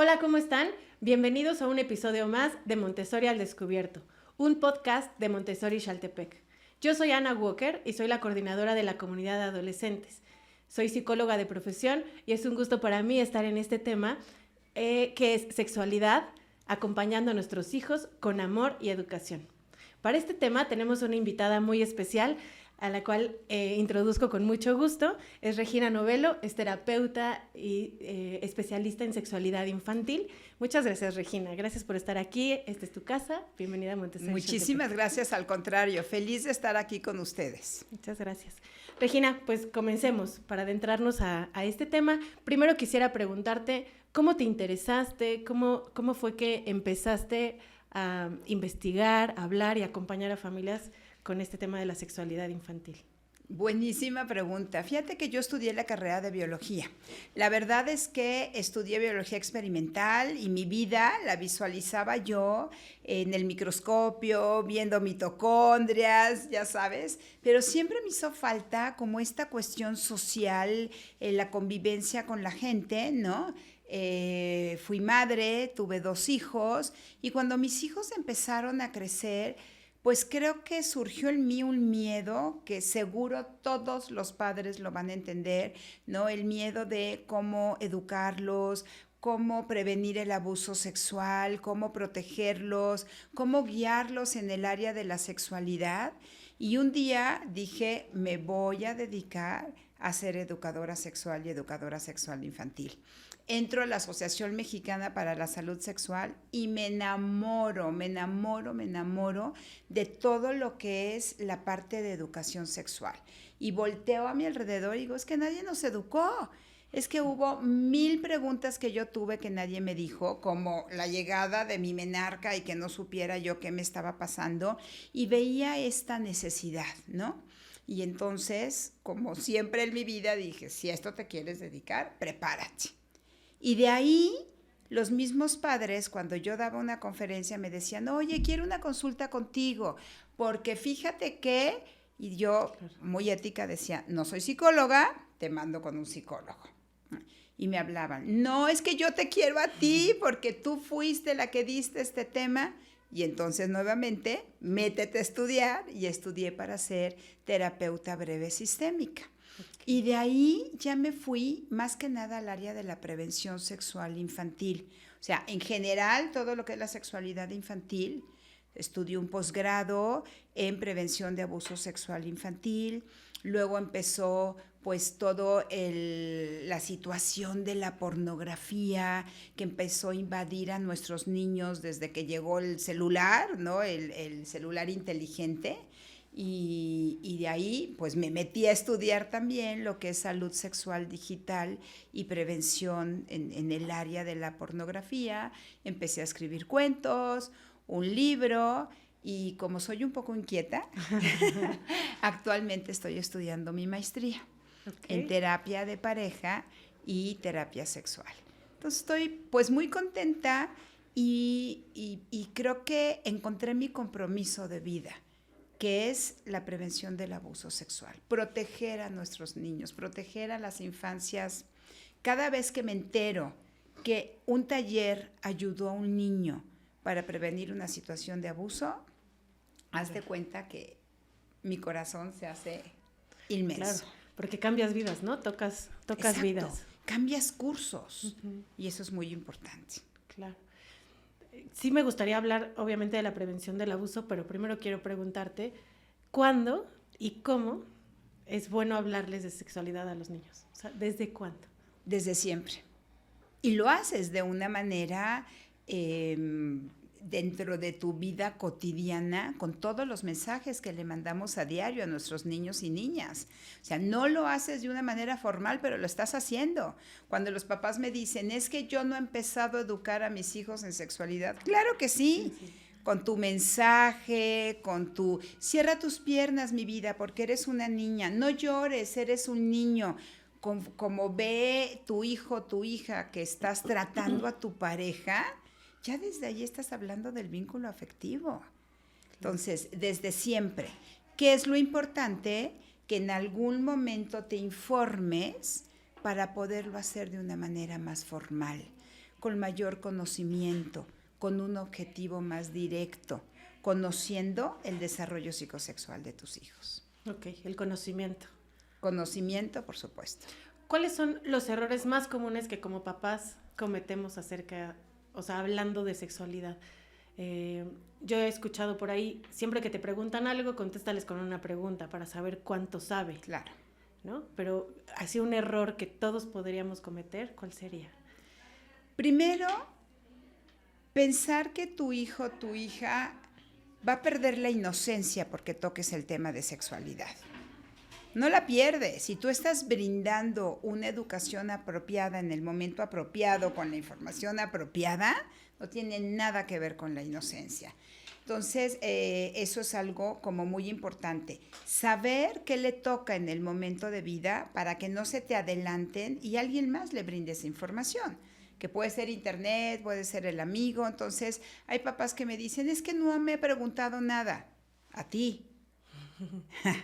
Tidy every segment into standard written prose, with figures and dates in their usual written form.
Hola, ¿cómo están? Bienvenidos a un episodio más de Montessori al Descubierto, un podcast de Montessori Xaltepec. Yo soy Ana Walker y soy la coordinadora de la comunidad de adolescentes. Soy psicóloga de profesión y es un gusto para mí estar en este tema que es sexualidad, acompañando a nuestros hijos con amor y educación. Para este tema tenemos una invitada muy especial, a la cual introduzco con mucho gusto. Es Regina Novello, es terapeuta y especialista en sexualidad infantil. Muchas gracias, Regina. Gracias por estar aquí. Esta es tu casa. Bienvenida a Montessori. Muchísimas gracias, al contrario. Feliz de estar aquí con ustedes. Muchas gracias. Regina, pues comencemos para adentrarnos a este tema. Primero quisiera preguntarte, ¿cómo te interesaste? ¿Cómo fue que empezaste a investigar, a hablar y acompañar a familias con este tema de la sexualidad infantil? Buenísima pregunta. Fíjate que yo estudié la carrera de biología. La verdad es que estudié biología experimental y mi vida la visualizaba yo en el microscopio, viendo mitocondrias, ya sabes, pero siempre me hizo falta como esta cuestión social, la convivencia con la gente, ¿no? Fui madre, tuve 2 hijos y cuando mis hijos empezaron a crecer, pues creo que surgió en mí un miedo que seguro todos los padres lo van a entender, ¿no? El miedo de cómo educarlos, cómo prevenir el abuso sexual, cómo protegerlos, cómo guiarlos en el área de la sexualidad. Y un día dije, me voy a dedicar a ser educadora sexual y educadora sexual infantil. Entro a la Asociación Mexicana para la Salud Sexual y me enamoro de todo lo que es la parte de educación sexual. Y volteo a mi alrededor y digo, es que nadie nos educó. Es que hubo 1000 preguntas que yo tuve que nadie me dijo, como la llegada de mi menarca y que no supiera yo qué me estaba pasando, y veía esta necesidad, ¿no? Y entonces, como siempre en mi vida, dije, si a esto te quieres dedicar, prepárate. Y de ahí, los mismos padres, cuando yo daba una conferencia, me decían, oye, quiero una consulta contigo, porque fíjate que, y yo, muy ética, decía, no soy psicóloga, te mando con un psicólogo. Y me hablaban, no, es que yo te quiero a ti, porque tú fuiste la que diste este tema. Y entonces, nuevamente, métete a estudiar, y estudié para ser terapeuta breve sistémica. Y de ahí ya me fui más que nada al área de la prevención sexual infantil. O sea, en general, todo lo que es la sexualidad infantil. Estudié un posgrado en prevención de abuso sexual infantil. Luego empezó pues todo la situación de la pornografía que empezó a invadir a nuestros niños desde que llegó el celular, ¿no? El celular inteligente. Y de ahí pues me metí a estudiar también lo que es salud sexual digital y prevención en el área de la pornografía. Empecé a escribir cuentos, un libro, y como soy un poco inquieta, actualmente estoy estudiando mi maestría en terapia de pareja y terapia sexual. Entonces estoy pues muy contenta y creo que encontré mi compromiso de vida, que es la prevención del abuso sexual, proteger a nuestros niños, proteger a las infancias. Cada vez que me entero que un taller ayudó a un niño para prevenir una situación de abuso, haz de cuenta que mi corazón se hace inmenso. Claro, porque cambias vidas, ¿no? Tocas Exacto, vidas. Cambias cursos, y eso es muy importante. Claro. Sí me gustaría hablar, obviamente, de la prevención del abuso, pero primero quiero preguntarte, ¿cuándo y cómo es bueno hablarles de sexualidad a los niños? O sea, ¿desde cuándo? Desde siempre. Y lo haces de una manera dentro de tu vida cotidiana, con todos los mensajes que le mandamos a diario a nuestros niños y niñas. O sea, no lo haces de una manera formal, pero lo estás haciendo. Cuando los papás me dicen, es que yo no he empezado a educar a mis hijos en sexualidad. Claro que sí. Sí. Con tu mensaje, con tu, cierra tus piernas, mi vida, porque eres una niña. No llores, eres un niño. Como ve tu hijo, tu hija, que estás tratando a tu pareja, ya desde ahí estás hablando del vínculo afectivo. Entonces, desde siempre, ¿qué es lo importante? Que en algún momento te informes para poderlo hacer de una manera más formal. con mayor conocimiento, con un objetivo más directo, conociendo el desarrollo psicosexual de tus hijos. Ok, el conocimiento. Conocimiento, por supuesto. ¿Cuáles son los errores más comunes que como papás cometemos hablando de sexualidad? Yo he escuchado por ahí, siempre que te preguntan algo, contéstales con una pregunta para saber cuánto sabe. Claro. ¿No? Pero así un error que todos podríamos cometer, ¿cuál sería? Primero, pensar que tu hijo, tu hija va a perder la inocencia porque toques el tema de sexualidad. No la pierdes. Si tú estás brindando una educación apropiada en el momento apropiado, con la información apropiada, no tiene nada que ver con la inocencia. Entonces, eso es algo como muy importante. Saber qué le toca en el momento de vida para que no se te adelanten y alguien más le brinde esa información, que puede ser internet, puede ser el amigo. Entonces, hay papás que me dicen, es que no me he preguntado nada. A ti.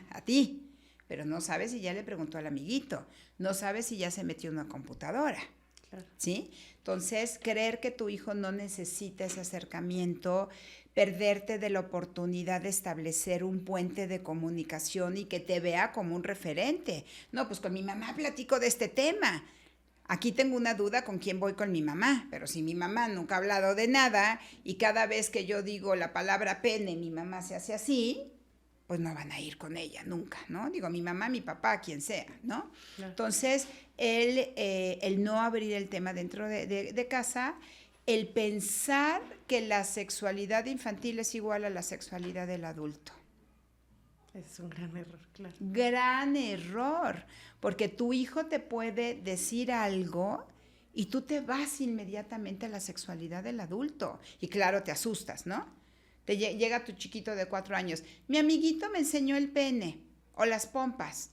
A ti. Pero no sabes si ya le preguntó al amiguito. No sabes si ya se metió en una computadora. Claro. ¿Sí? Entonces, creer que tu hijo no necesita ese acercamiento, perderte de la oportunidad de establecer un puente de comunicación y que te vea como un referente. No, pues con mi mamá platico de este tema. Aquí tengo una duda con quién voy con mi mamá, pero si mi mamá nunca ha hablado de nada y cada vez que yo digo la palabra pene, mi mamá se hace así, pues no van a ir con ella nunca, ¿no? Digo, mi mamá, mi papá, quien sea, ¿no? Claro. Entonces, el no abrir el tema dentro de casa, el pensar que la sexualidad infantil es igual a la sexualidad del adulto. Es un gran error, claro. Gran error, porque tu hijo te puede decir algo y tú te vas inmediatamente a la sexualidad del adulto. Y claro, te asustas, ¿no? Te llega tu chiquito de 4 años, mi amiguito me enseñó el pene o las pompas.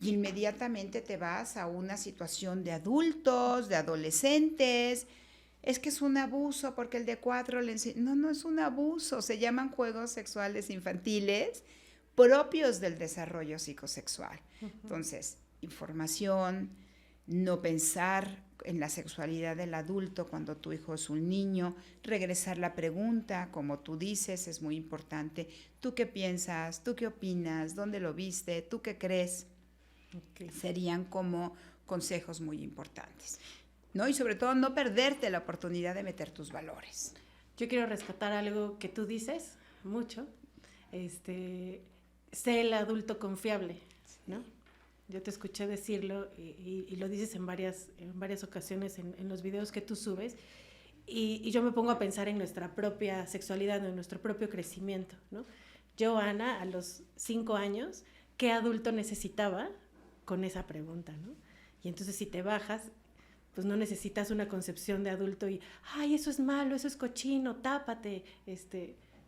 Y inmediatamente te vas a una situación de adultos, de adolescentes. Es que es un abuso porque el de 4 le enseñó. No, no es un abuso. Se llaman juegos sexuales infantiles propios del desarrollo psicosexual. Uh-huh. Entonces, información, no pensar en la sexualidad del adulto cuando tu hijo es un niño, regresar la pregunta, como tú dices, es muy importante. ¿Tú qué piensas? ¿Tú qué opinas? ¿Dónde lo viste? ¿Tú qué crees? Okay. Serían como consejos muy importantes, ¿no? Y sobre todo no perderte la oportunidad de meter tus valores. Yo quiero rescatar algo que tú dices mucho, sé el adulto confiable, ¿no? Yo te escuché decirlo y lo dices en varias ocasiones en los videos que tú subes y yo me pongo a pensar en nuestra propia sexualidad, en nuestro propio crecimiento, ¿no? Yo, Ana, a los 5 años, ¿qué adulto necesitaba con esa pregunta, ¿no? Y entonces si te bajas, pues no necesitas una concepción de adulto y, ay, eso es malo, eso es cochino, tápate,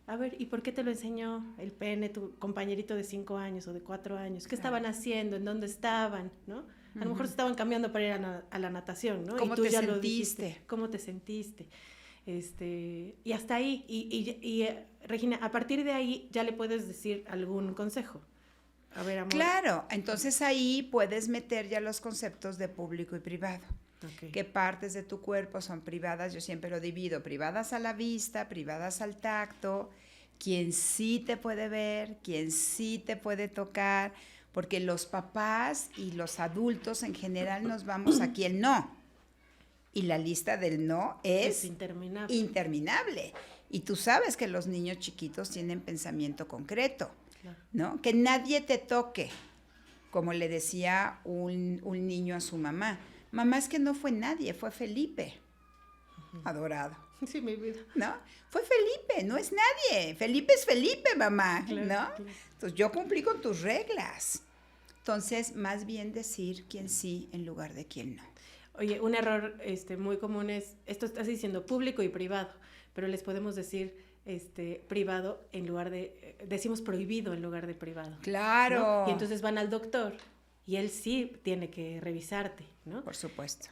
a ver, ¿y por qué te lo enseñó el pene tu compañerito de 5 años o de 4 años? ¿Qué estaban haciendo? ¿En dónde estaban? ¿No? A lo mejor se estaban cambiando para ir a la natación, ¿no? ¿Cómo y tú te ya sentiste? Lo dijiste. ¿Cómo te sentiste? Y hasta ahí. Y Regina, a partir de ahí ya le puedes decir algún consejo. A ver, amor. Claro, entonces ahí puedes meter ya los conceptos de público y privado. Okay. ¿Qué partes de tu cuerpo son privadas? Yo siempre lo divido, privadas a la vista, privadas al tacto, quien sí te puede ver, quien sí te puede tocar, porque los papás y los adultos en general nos vamos aquí el no. Y la lista del no es interminable. Y tú sabes que los niños chiquitos tienen pensamiento concreto, claro, ¿no? Que nadie te toque, como le decía un niño a su mamá. Mamá, es que no fue nadie, fue Felipe. Uh-huh. Adorado. Sí, mi vida. ¿No? Fue Felipe, no es nadie. Felipe es Felipe, mamá, claro, ¿no? Claro. Entonces, yo cumplí con tus reglas. Entonces, más bien decir quién sí en lugar de quién no. Oye, un error muy común es, esto estás diciendo público y privado, pero les podemos decir privado en lugar de, decimos prohibido en lugar de privado. Claro. ¿No? Y entonces van al doctor y él sí tiene que revisarte, ¿no? Por supuesto.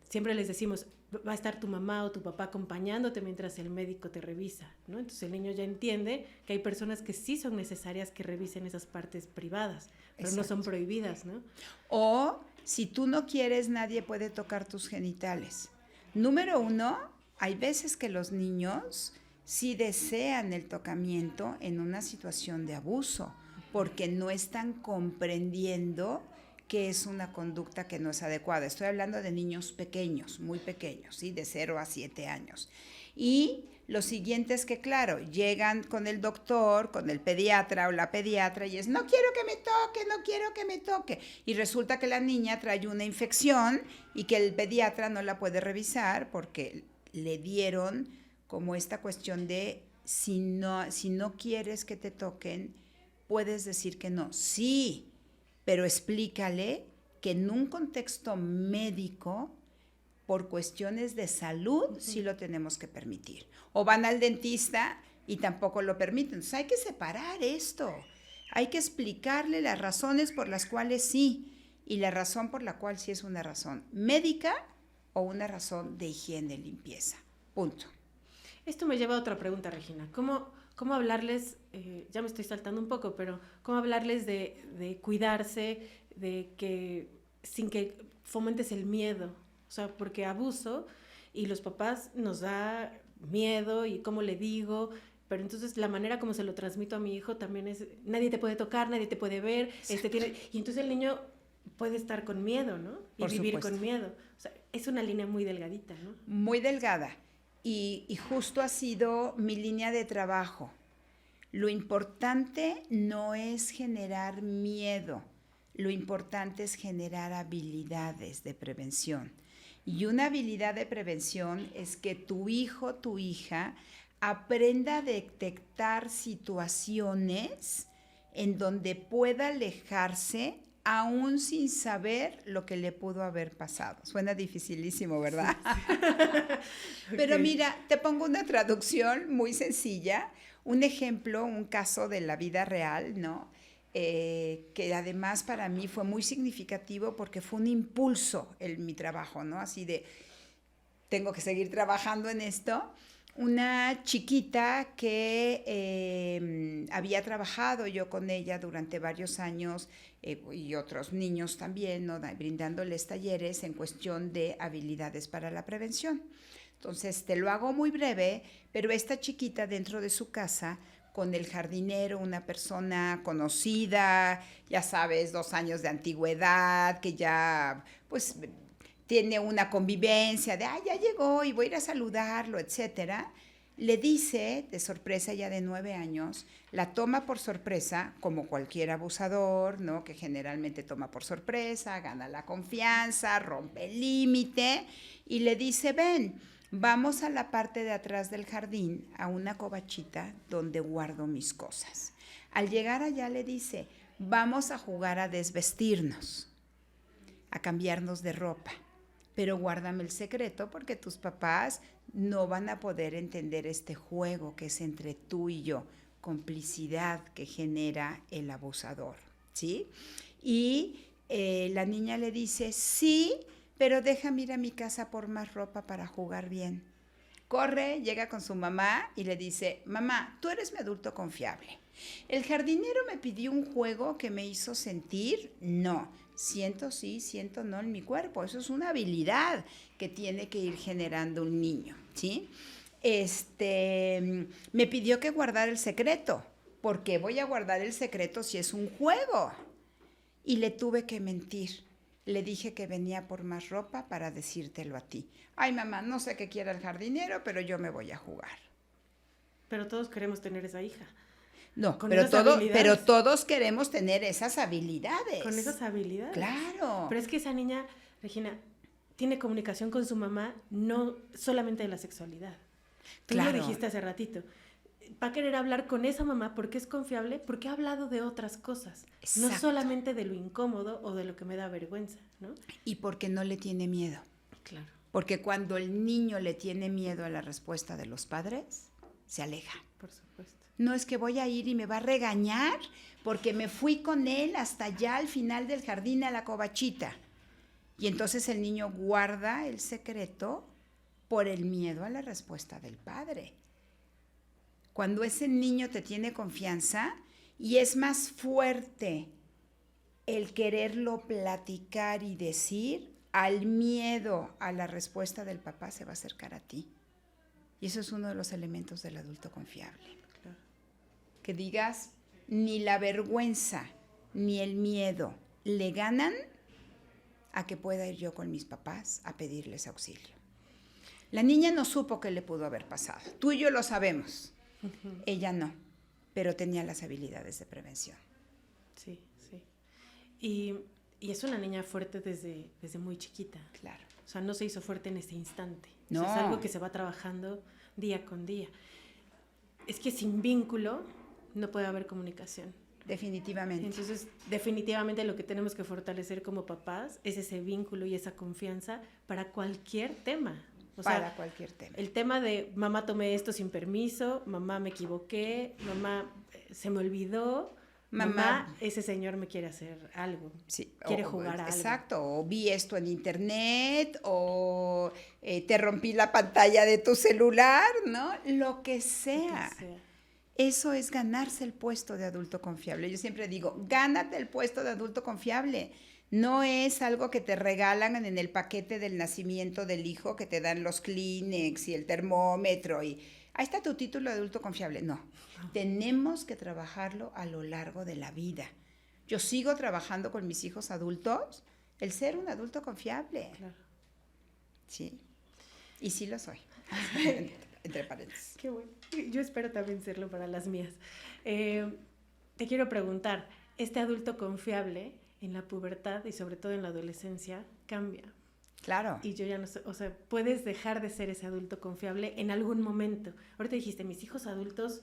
Siempre les decimos, va a estar tu mamá o tu papá acompañándote mientras el médico te revisa, ¿no? Entonces el niño ya entiende que hay personas que sí son necesarias que revisen esas partes privadas, pero exacto, no son prohibidas, ¿no? O si tú no quieres, nadie puede tocar tus genitales. Número uno, hay veces que los niños sí desean el tocamiento en una situación de abuso, porque no están comprendiendo que es una conducta que no es adecuada. Estoy hablando de niños pequeños, muy pequeños, ¿sí? De 0 a 7 años. Y lo siguiente es que, claro, llegan con el doctor, con el pediatra o la pediatra y es, no quiero que me toque, no quiero que me toque. Y resulta que la niña trae una infección y que el pediatra no la puede revisar porque le dieron como esta cuestión de si no quieres que te toquen, puedes decir que no. Sí, pero explícale que en un contexto médico, por cuestiones de salud, sí lo tenemos que permitir. O van al dentista y tampoco lo permiten. Entonces hay que separar esto. Hay que explicarle las razones por las cuales sí y la razón por la cual sí es una razón médica o una razón de higiene, limpieza. Punto. Esto me lleva a otra pregunta, Regina. ¿Cómo hablarles, ya me estoy saltando un poco, pero cómo hablarles de cuidarse, de que sin que fomentes el miedo? O sea, porque abuso y los papás nos da miedo y cómo le digo, pero entonces la manera como se lo transmito a mi hijo también es, nadie te puede tocar, nadie te puede ver, y entonces el niño puede estar con miedo, ¿no? Y Por vivir supuesto. con miedo. O sea, es una línea muy delgadita, ¿no? Muy delgada. Y justo ha sido mi línea de trabajo. Lo importante no es generar miedo, lo importante es generar habilidades de prevención. Y una habilidad de prevención es que tu hijo, tu hija, aprenda a detectar situaciones en donde pueda alejarse aún sin saber lo que le pudo haber pasado. Suena dificilísimo, ¿verdad? Pero Ok. mira, te pongo una traducción muy sencilla, un ejemplo, un caso de la vida real, ¿no? Que además para mí fue muy significativo porque fue un impulso en mi trabajo, ¿no? Así de, tengo que seguir trabajando en esto. Una chiquita que había trabajado yo con ella durante varios años y otros niños también, ¿no? Brindándoles talleres en cuestión de habilidades para la prevención. Entonces, te lo hago muy breve, pero esta chiquita dentro de su casa, con el jardinero, una persona conocida, ya sabes, 2 años de antigüedad, que ya, pues, tiene una convivencia de, ya llegó y voy a ir a saludarlo, etcétera, le dice, de sorpresa ya de 9 años, la toma por sorpresa, como cualquier abusador, ¿no? Que generalmente toma por sorpresa, gana la confianza, rompe el límite y le dice, ven, vamos a la parte de atrás del jardín, a una covachita donde guardo mis cosas. Al llegar allá le dice, vamos a jugar a desvestirnos, a cambiarnos de ropa, pero guárdame el secreto porque tus papás no van a poder entender este juego que es entre tú y yo, complicidad que genera el abusador, ¿sí? Y la niña le dice, sí, pero déjame ir a mi casa por más ropa para jugar bien. Corre, llega con su mamá y le dice, mamá, tú eres mi adulto confiable. ¿El jardinero me pidió un juego que me hizo sentir? No. Siento sí, siento no en mi cuerpo. Eso es una habilidad que tiene que ir generando un niño, ¿sí? Me pidió que guardara el secreto. ¿Por qué voy a guardar el secreto si es un juego? Y le tuve que mentir. Le dije que venía por más ropa para decírtelo a ti. Ay, mamá, no sé qué quiera el jardinero, pero yo me voy a jugar. Pero todos queremos tener esa hija. No, Con pero, esas habilidades. pero todos queremos tener esas habilidades. Con esas habilidades. Claro. Pero es que esa niña, Regina, tiene comunicación con su mamá, no solamente de la sexualidad. Tú Claro. lo dijiste hace ratito. Va a querer hablar con esa mamá porque es confiable, porque ha hablado de otras cosas. Exacto. No solamente de lo incómodo o de lo que me da vergüenza, ¿no? Y porque no le tiene miedo. Claro. Porque cuando el niño le tiene miedo a la respuesta de los padres, se aleja. Por supuesto. No es que voy a ir y me va a regañar porque me fui con él hasta allá al final del jardín a la covachita. Y entonces el niño guarda el secreto por el miedo a la respuesta del padre. Cuando ese niño te tiene confianza y es más fuerte el quererlo platicar y decir al miedo a la respuesta del papá, se va a acercar a ti. Y eso es uno de los elementos del adulto confiable. Claro. Que digas, ni la vergüenza ni el miedo le ganan a que pueda ir yo con mis papás a pedirles auxilio. La niña no supo qué le pudo haber pasado. Tú y yo lo sabemos. Ella no, pero tenía las habilidades de prevención. Sí, sí. Y es una niña fuerte desde muy chiquita. Claro. O sea, no se hizo fuerte en ese instante. No. O sea, es algo que se va trabajando día con día. Es que sin vínculo no puede haber comunicación. Definitivamente. Entonces, definitivamente lo que tenemos que fortalecer como papás es ese vínculo y esa confianza para cualquier tema. O para sea, cualquier tema. El tema de mamá tomé esto sin permiso, mamá me equivoqué, mamá se me olvidó, mamá ese señor me quiere hacer algo, sí, quiere jugar a algo. Exacto, o vi esto en internet, o te rompí la pantalla de tu celular, ¿no? Lo que sea. Eso es ganarse el puesto de adulto confiable. Yo siempre digo, gánate el puesto de adulto confiable. No es algo que te regalan en el paquete del nacimiento del hijo, que te dan los Kleenex y el termómetro y ahí está tu título de adulto confiable. No, tenemos que trabajarlo a lo largo de la vida. Yo sigo trabajando con mis hijos adultos el ser un adulto confiable. Claro. Sí, y sí lo soy. Entre paréntesis. Qué bueno. Yo espero también serlo para las mías. Te quiero preguntar, ¿este adulto confiable en la pubertad y sobre todo en la adolescencia cambia? Claro. Y yo ya no sé, o sea, puedes dejar de ser ese adulto confiable en algún momento. Ahorita dijiste, mis hijos adultos,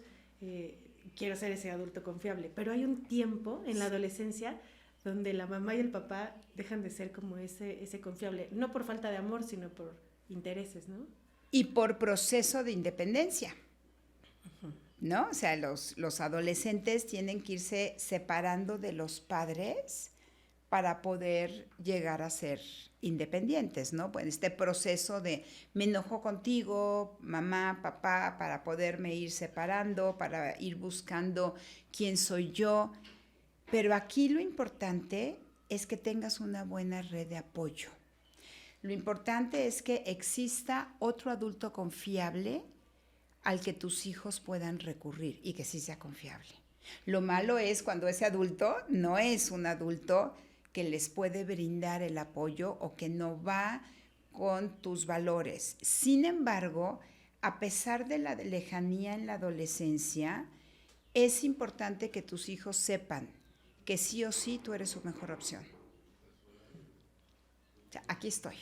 quiero ser ese adulto confiable, pero hay un tiempo en la adolescencia donde la mamá y el papá dejan de ser como ese confiable, no por falta de amor, sino por intereses, ¿no? Y por proceso de independencia, ¿no? O sea, los adolescentes tienen que irse separando de los padres para poder llegar a ser independientes, ¿no? Pues este proceso de me enojo contigo, mamá, papá, para poderme ir separando, para ir buscando quién soy yo. Pero aquí lo importante es que tengas una buena red de apoyo. Lo importante es que exista otro adulto confiable al que tus hijos puedan recurrir y que sí sea confiable. Lo malo es cuando ese adulto no es un adulto que les puede brindar el apoyo o que no va con tus valores. Sin embargo, a pesar de la lejanía en la adolescencia, es importante que tus hijos sepan que sí o sí tú eres su mejor opción. O sea, aquí estoy.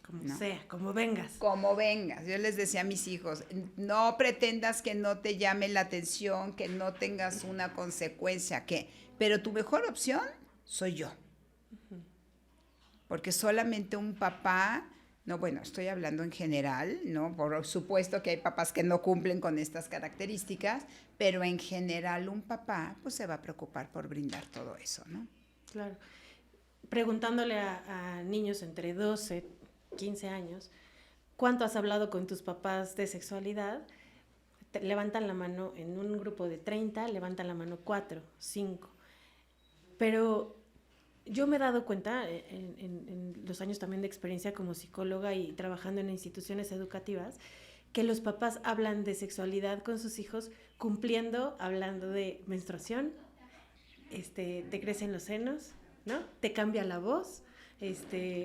Como ¿no? sea, como vengas. Como vengas. Yo les decía a mis hijos, no pretendas que no te llame la atención, que no tengas una consecuencia, pero tu mejor opción soy yo. Porque solamente un papá, no, bueno, estoy hablando en general, ¿no? Por supuesto que hay papás que no cumplen con estas características, pero en general un papá pues se va a preocupar por brindar todo eso, ¿no? Claro. Preguntándole a niños entre 12, 15 años, ¿cuánto has hablado con tus papás de sexualidad? Levantan la mano en un grupo de 30, levantan la mano 4, 5. Pero yo me he dado cuenta en los años también de experiencia como psicóloga y trabajando en instituciones educativas, que los papás hablan de sexualidad con sus hijos hablando de menstruación, te crecen los senos, ¿no? Te cambia la voz,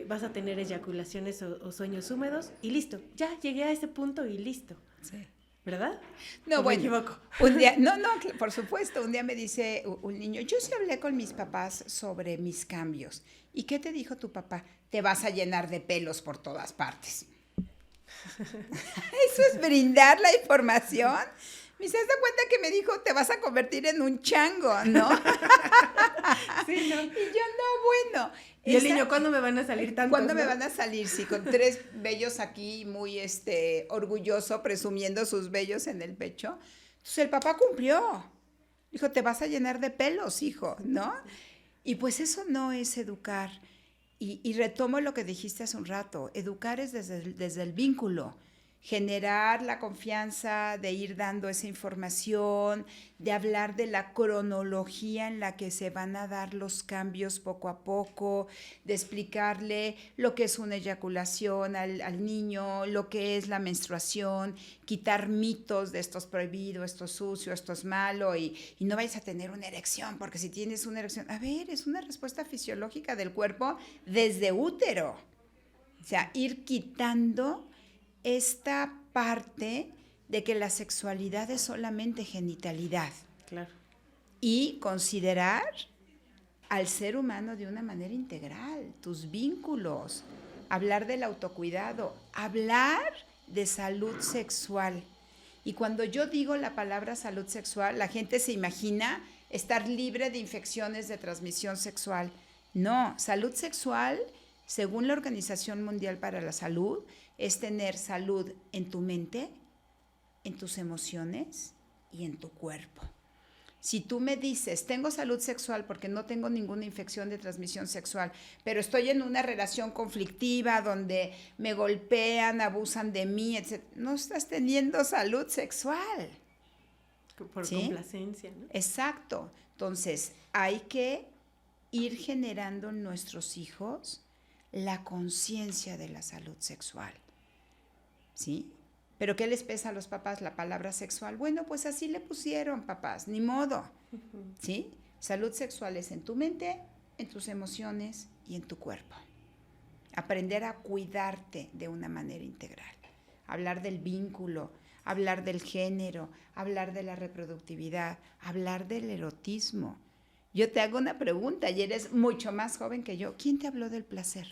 vas a tener eyaculaciones o sueños húmedos y listo. Ya llegué a ese punto y listo. Sí. ¿Verdad? No, bueno, me equivoco. Un día, no, por supuesto, un día me dice un niño, yo sí hablé con mis papás sobre mis cambios. ¿Y qué te dijo tu papá? Te vas a llenar de pelos por todas partes. Eso es brindar la información. ¿Me das cuenta que me dijo, te vas a convertir en un chango, ¿no? Sí, ¿no? Y yo, no, bueno. Y el niño, ¿cuándo me van a salir tantos? ¿Cuándo me van a salir? Sí, con 3 vellos aquí, muy orgulloso, presumiendo sus vellos en el pecho. Entonces el papá cumplió. Dijo, te vas a llenar de pelos, hijo, ¿no? Y pues eso no es educar. Y retomo lo que dijiste hace un rato. Educar es desde el vínculo. generar la confianza de ir dando esa información, de hablar de la cronología en la que se van a dar los cambios poco a poco, de explicarle lo que es una eyaculación al niño, lo que es la menstruación, quitar mitos de esto es prohibido, esto es sucio, esto es malo y no vayas a tener una erección, porque si tienes una erección, a ver, es una respuesta fisiológica del cuerpo desde útero. O sea, ir quitando esta parte de que la sexualidad es solamente genitalidad. Claro. Y considerar al ser humano de una manera integral, tus vínculos, hablar del autocuidado, hablar de salud sexual. Y cuando yo digo la palabra salud sexual, la gente se imagina estar libre de infecciones de transmisión sexual. No, salud sexual, según la Organización Mundial para la Salud, es tener salud en tu mente, en tus emociones y en tu cuerpo. Si tú me dices, tengo salud sexual porque no tengo ninguna infección de transmisión sexual, pero estoy en una relación conflictiva donde me golpean, abusan de mí, etc., no estás teniendo salud sexual. Por complacencia, ¿no? Exacto. Entonces, hay que ir generando en nuestros hijos la conciencia de la salud sexual. ¿Sí? ¿Pero qué les pesa a los papás la palabra sexual? Bueno, pues así le pusieron, papás, ni modo. ¿Sí? Salud sexual es en tu mente, en tus emociones y en tu cuerpo. Aprender a cuidarte de una manera integral. Hablar del vínculo, hablar del género, hablar de la reproductividad, hablar del erotismo. Yo te hago una pregunta y eres mucho más joven que yo. ¿Quién te habló del placer?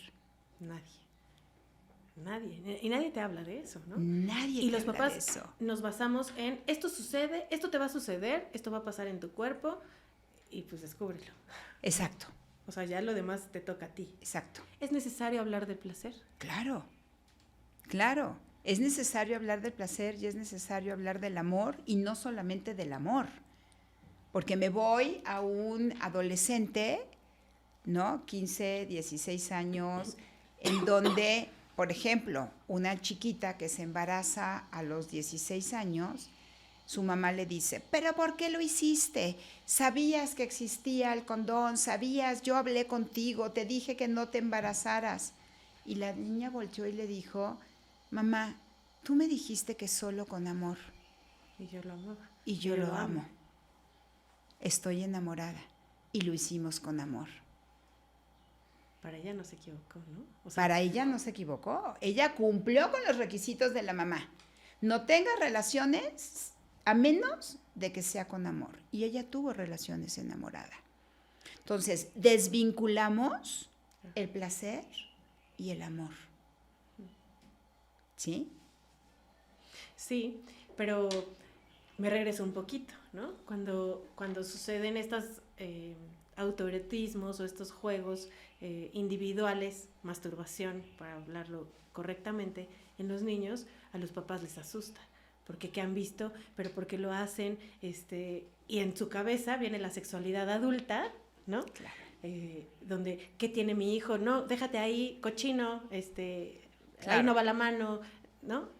Nadie. Y nadie te habla de eso, ¿no? Nadie y te los habla papás de eso. Nos basamos en esto sucede, esto te va a suceder, esto va a pasar en tu cuerpo y pues descúbrelo. Exacto. O sea, ya lo demás te toca a ti. Exacto. ¿Es necesario hablar del placer? Claro. Es necesario hablar del placer y es necesario hablar del amor y no solamente del amor. Porque me voy a un adolescente, ¿no? 15, 16 años, en donde, por ejemplo, una chiquita que se embaraza a los 16 años, su mamá le dice, ¿pero por qué lo hiciste? Sabías que existía el condón, sabías, yo hablé contigo, te dije que no te embarazaras. Y la niña volteó y le dijo, mamá, tú me dijiste que solo con amor. Y yo lo amo. Y yo lo amo. Estoy enamorada. Y lo hicimos con amor. Para ella no se equivocó, ¿no? O sea, para ella no se equivocó. Ella cumplió con los requisitos de la mamá. No tenga relaciones a menos de que sea con amor. Y ella tuvo relaciones enamorada. Entonces, desvinculamos el placer y el amor. ¿Sí? Sí, pero me regreso un poquito, ¿no? Cuando suceden estos autoerotismos o estos juegos individuales, masturbación, para hablarlo correctamente, en los niños, a los papás les asusta. Porque ¿qué han visto? Pero ¿por qué lo hacen? Y en su cabeza viene la sexualidad adulta, ¿no? Claro. Donde, ¿qué tiene mi hijo? No, déjate ahí, cochino, claro. Ahí no va la mano, ¿no?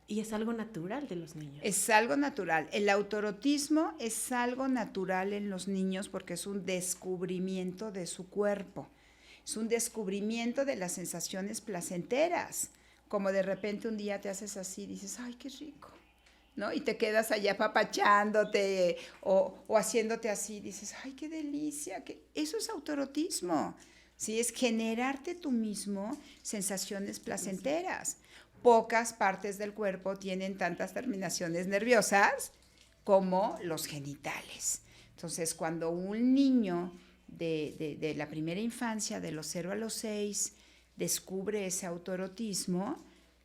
Y es algo natural de los niños. Es algo natural. El autoerotismo es algo natural en los niños porque es un descubrimiento de su cuerpo. Es un descubrimiento de las sensaciones placenteras. Como de repente un día te haces así y dices, ¡ay, qué rico! ¿No? Y te quedas allá apapachándote o haciéndote así, dices, ¡ay, qué delicia! Eso es autoerotismo. ¿Sí? Es generarte tú mismo sensaciones placenteras. Pocas partes del cuerpo tienen tantas terminaciones nerviosas como los genitales. Entonces, cuando un niño de la primera infancia, de los 0 a los 6, descubre ese autoerotismo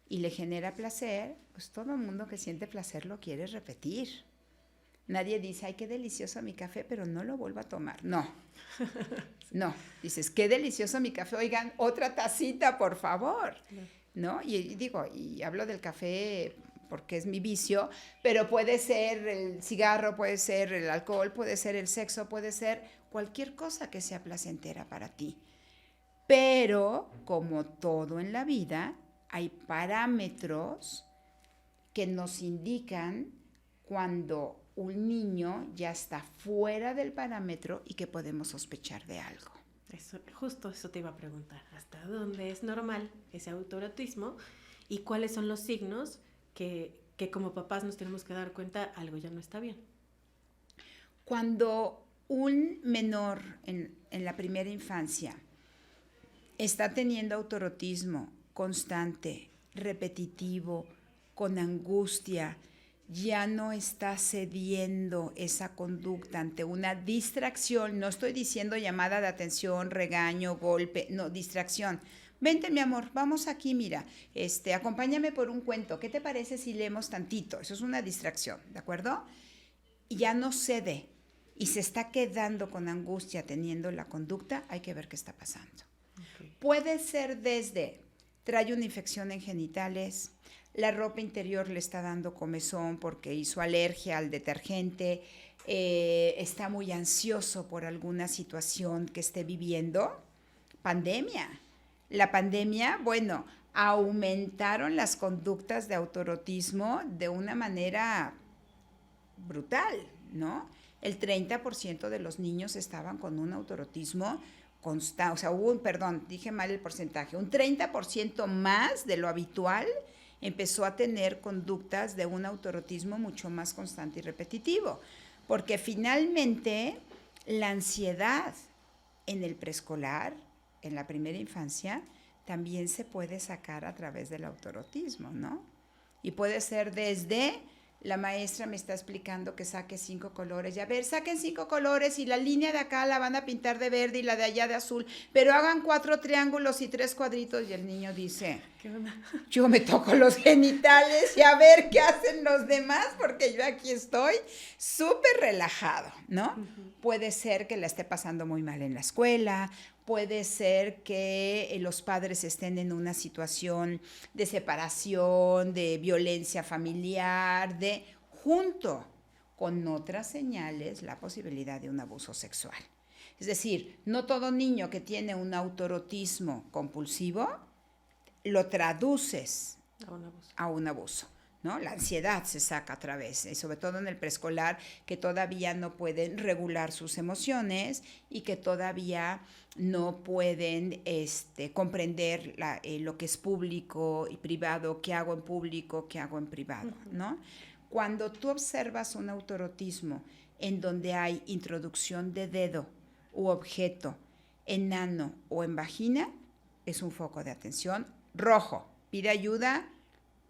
y le genera placer, pues todo el mundo que siente placer lo quiere repetir. Nadie dice, ay, qué delicioso mi café, pero no lo vuelvo a tomar. No. No. Dices, qué delicioso mi café. Oigan, otra tacita, por favor. ¿No? Y digo, y hablo del café porque es mi vicio, pero puede ser el cigarro, puede ser el alcohol, puede ser el sexo, puede ser cualquier cosa que sea placentera para ti. Pero, como todo en la vida, hay parámetros que nos indican cuando un niño ya está fuera del parámetro y que podemos sospechar de algo. Justo eso te iba a preguntar. ¿Hasta dónde es normal ese autoerotismo? ¿Y cuáles son los signos que como papás nos tenemos que dar cuenta algo ya no está bien? Cuando un menor en la primera infancia está teniendo autoerotismo constante, repetitivo, con angustia, ya no está cediendo esa conducta ante una distracción. No estoy diciendo llamada de atención, regaño, golpe, no, distracción. Vente, mi amor, vamos aquí, mira, acompáñame por un cuento. ¿Qué te parece si leemos tantito? Eso es una distracción, ¿de acuerdo? Y ya no cede y se está quedando con angustia teniendo la conducta, hay que ver qué está pasando. Okay. Puede ser desde, trae una infección en genitales, la ropa interior le está dando comezón porque hizo alergia al detergente, está muy ansioso por alguna situación que esté viviendo. Pandemia. La pandemia, bueno, aumentaron las conductas de autoerotismo de una manera brutal, ¿no? El 30% de los niños estaban con un autoerotismo constante, o sea, dije mal el porcentaje, un 30% más de lo habitual empezó a tener conductas de un autoerotismo mucho más constante y repetitivo, porque finalmente la ansiedad en el preescolar, en la primera infancia, también se puede sacar a través del autoerotismo, ¿no? Y puede ser desde, la maestra me está explicando que saque 5 colores, y a ver, saquen 5 colores y la línea de acá la van a pintar de verde y la de allá de azul, pero hagan 4 triángulos y 3 cuadritos, y el niño dice, ¿qué onda? Yo me toco los genitales y a ver qué hacen los demás, porque yo aquí estoy súper relajado, ¿no? Uh-huh. Puede ser que la esté pasando muy mal en la escuela, puede ser que los padres estén en una situación de separación, de violencia familiar, junto con otras señales, la posibilidad de un abuso sexual. Es decir, no todo niño que tiene un autoerotismo compulsivo lo traduces a un abuso, ¿no? La ansiedad se saca a través, sobre todo en el preescolar, que todavía no pueden regular sus emociones y que todavía no pueden comprender lo que es público y privado, qué hago en público, qué hago en privado, ¿no? Cuando tú observas un autoerotismo en donde hay introducción de dedo u objeto en ano o en vagina, es un foco de atención rojo. Pide ayuda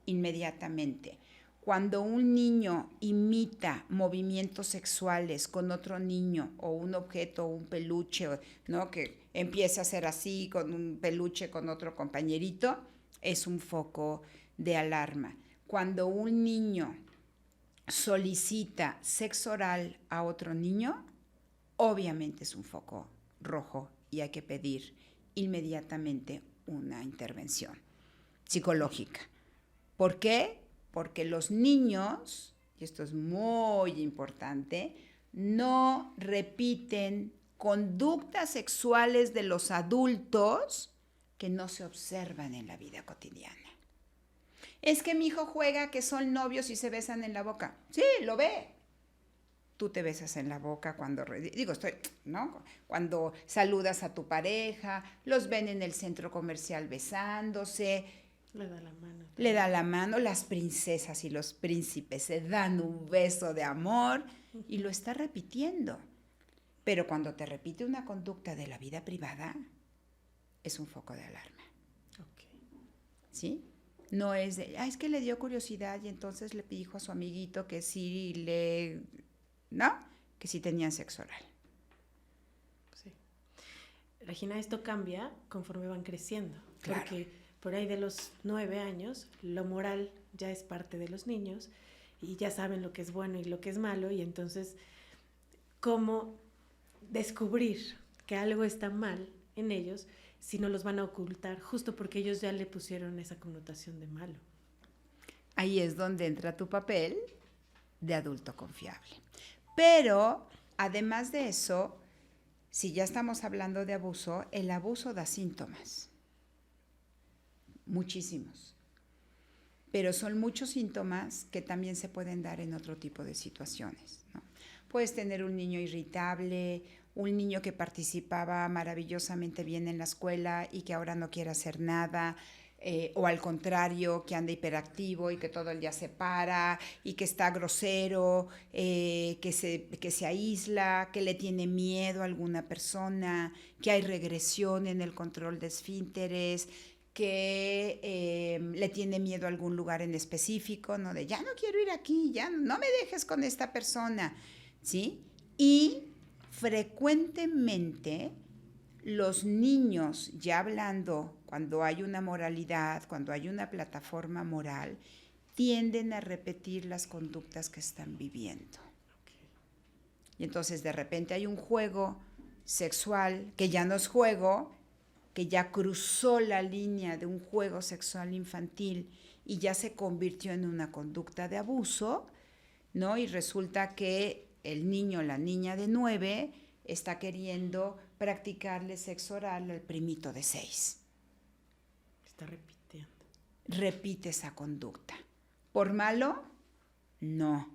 inmediatamente. Cuando un niño imita movimientos sexuales con otro niño o un objeto, un peluche, ¿no? Que empieza a hacer así con un peluche con otro compañerito, es un foco de alarma. Cuando un niño solicita sexo oral a otro niño, obviamente es un foco rojo y hay que pedir inmediatamente una intervención psicológica. ¿Por qué? Porque los niños, y esto es muy importante, no repiten conductas sexuales de los adultos que no se observan en la vida cotidiana. Es que mi hijo juega que son novios y se besan en la boca. Sí, lo ve. Tú te besas en la boca cuando saludas a tu pareja, los ven en el centro comercial besándose. Le da la mano. Le da la mano, las princesas y los príncipes se dan un beso de amor y lo está repitiendo. Pero cuando te repite una conducta de la vida privada, es un foco de alarma. Okay. ¿Sí? No es de, es que le dio curiosidad y entonces le dijo a su amiguito que sí que sí tenían sexo oral. Sí. Regina, esto cambia conforme van creciendo. Claro. Porque por ahí de los 9 años, lo moral ya es parte de los niños y ya saben lo que es bueno y lo que es malo, y entonces, ¿cómo descubrir que algo está mal en ellos si no los van a ocultar justo porque ellos ya le pusieron esa connotación de malo? Ahí es donde entra tu papel de adulto confiable. Pero, además de eso, si ya estamos hablando de abuso, el abuso da síntomas. Muchísimos. pero son muchos síntomas que también se pueden dar en otro tipo de situaciones, ¿no? Puedes tener un niño irritable, un niño que participaba maravillosamente bien en la escuela y que ahora no quiere hacer nada, o al contrario, que anda hiperactivo y que todo el día se para y que está grosero, que se aísla, que le tiene miedo a alguna persona, que hay regresión en el control de esfínteres, que le tiene miedo a algún lugar en específico, ¿no? De ya no quiero ir aquí, ya no me dejes con esta persona, ¿sí? Y frecuentemente los niños, ya hablando, cuando hay una moralidad, cuando hay una plataforma moral, tienden a repetir las conductas que están viviendo. Y entonces de repente hay un juego sexual que ya no es juego, que ya cruzó la línea de un juego sexual infantil y ya se convirtió en una conducta de abuso, ¿no? Y resulta que el niño o la niña de 9 está queriendo practicarle sexo oral al primito de 6. Está repitiendo. Repite esa conducta. ¿Por malo? No.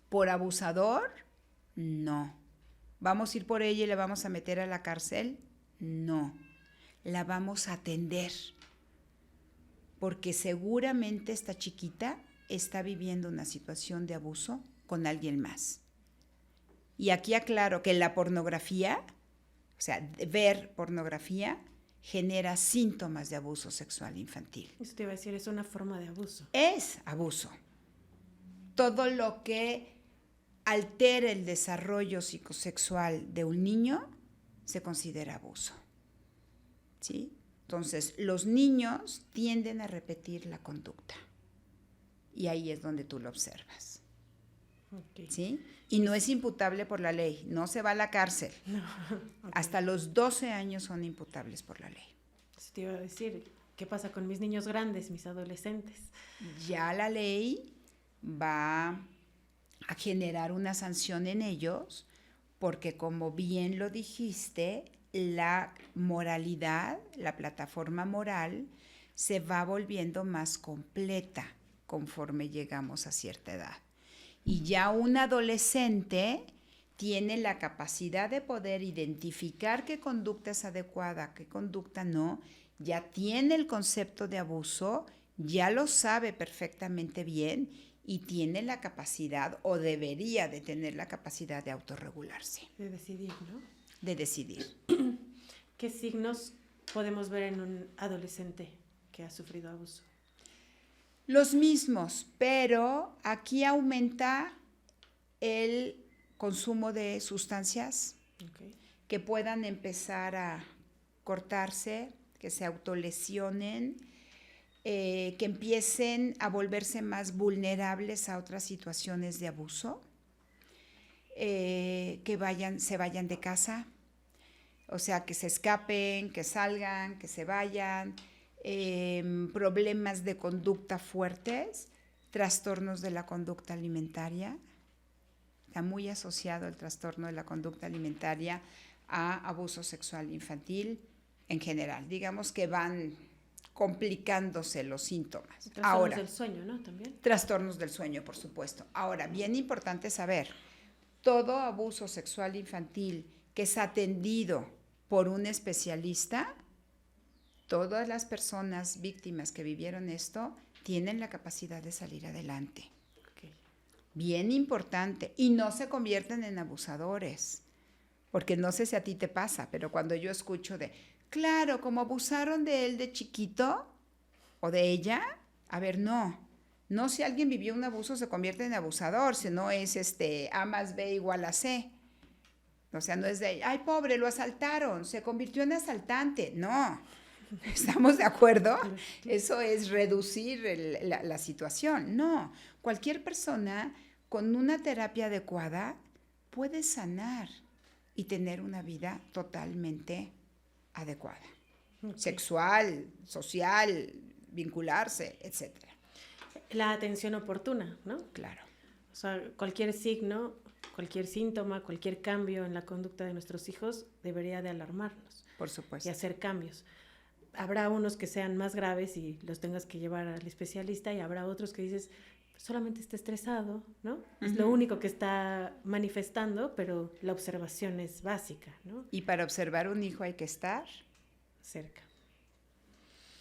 ¿Por abusador? No. ¿Vamos a ir por ella y la vamos a meter a la cárcel? No. La vamos a atender. Porque seguramente esta chiquita está viviendo una situación de abuso con alguien más. Y aquí aclaro que la pornografía, o sea, ver pornografía, genera síntomas de abuso sexual infantil. Eso te iba a decir, es una forma de abuso. Es abuso. Todo lo que altera el desarrollo psicosexual de un niño se considera abuso, ¿sí? Entonces, los niños tienden a repetir la conducta. Y ahí es donde tú lo observas. Okay. ¿Sí? Y no es imputable por la ley, no se va a la cárcel. No. Okay. Hasta los 12 años son imputables por la ley. Eso te iba a decir, ¿qué pasa con mis niños grandes, mis adolescentes? Ya la ley va a generar una sanción en ellos porque, como bien lo dijiste, la moralidad, la plataforma moral, se va volviendo más completa conforme llegamos a cierta edad. Y ya un adolescente tiene la capacidad de poder identificar qué conducta es adecuada, qué conducta no, ya tiene el concepto de abuso, ya lo sabe perfectamente bien y tiene la capacidad, o debería de tener la capacidad de autorregularse. De decidir, ¿no? De decidir. ¿Qué signos podemos ver en un adolescente que ha sufrido abuso? Los mismos, pero aquí aumenta el consumo de sustancias que puedan empezar a cortarse, que se autolesionen, que empiecen a volverse más vulnerables a otras situaciones de abuso, que se vayan de casa, o sea, que se escapen, que salgan, que se vayan, problemas de conducta fuertes, trastornos de la conducta alimentaria. Está muy asociado el trastorno de la conducta alimentaria a abuso sexual infantil en general. Digamos que van complicándose los síntomas. Trastornos del sueño, ¿no? También. Trastornos del sueño, por supuesto. Ahora, bien importante saber, todo abuso sexual infantil que es atendido por un especialista, todas las personas víctimas que vivieron esto tienen la capacidad de salir adelante. Okay. Bien importante. Y no se convierten en abusadores. Porque no sé si a ti te pasa, pero cuando yo escucho de, claro, como abusaron de él de chiquito o de ella, a ver, no. No, si alguien vivió un abuso se convierte en abusador, si no es A más B igual a C. O sea, no es de, ay, pobre, lo asaltaron, se convirtió en asaltante. No, ¿estamos de acuerdo? Eso es reducir la situación. No, cualquier persona con una terapia adecuada puede sanar y tener una vida totalmente adecuada. Okay. Sexual, social, vincularse, etc. La atención oportuna, ¿no? Claro. O sea, cualquier signo, cualquier síntoma, cualquier cambio en la conducta de nuestros hijos debería de alarmarnos. Por supuesto. Y hacer cambios. habrá unos que sean más graves y los tengas que llevar al especialista, y habrá otros que dices, solamente está estresado, ¿no? Es lo único que está manifestando, pero la observación es básica, ¿no? Y para observar un hijo hay que estar cerca.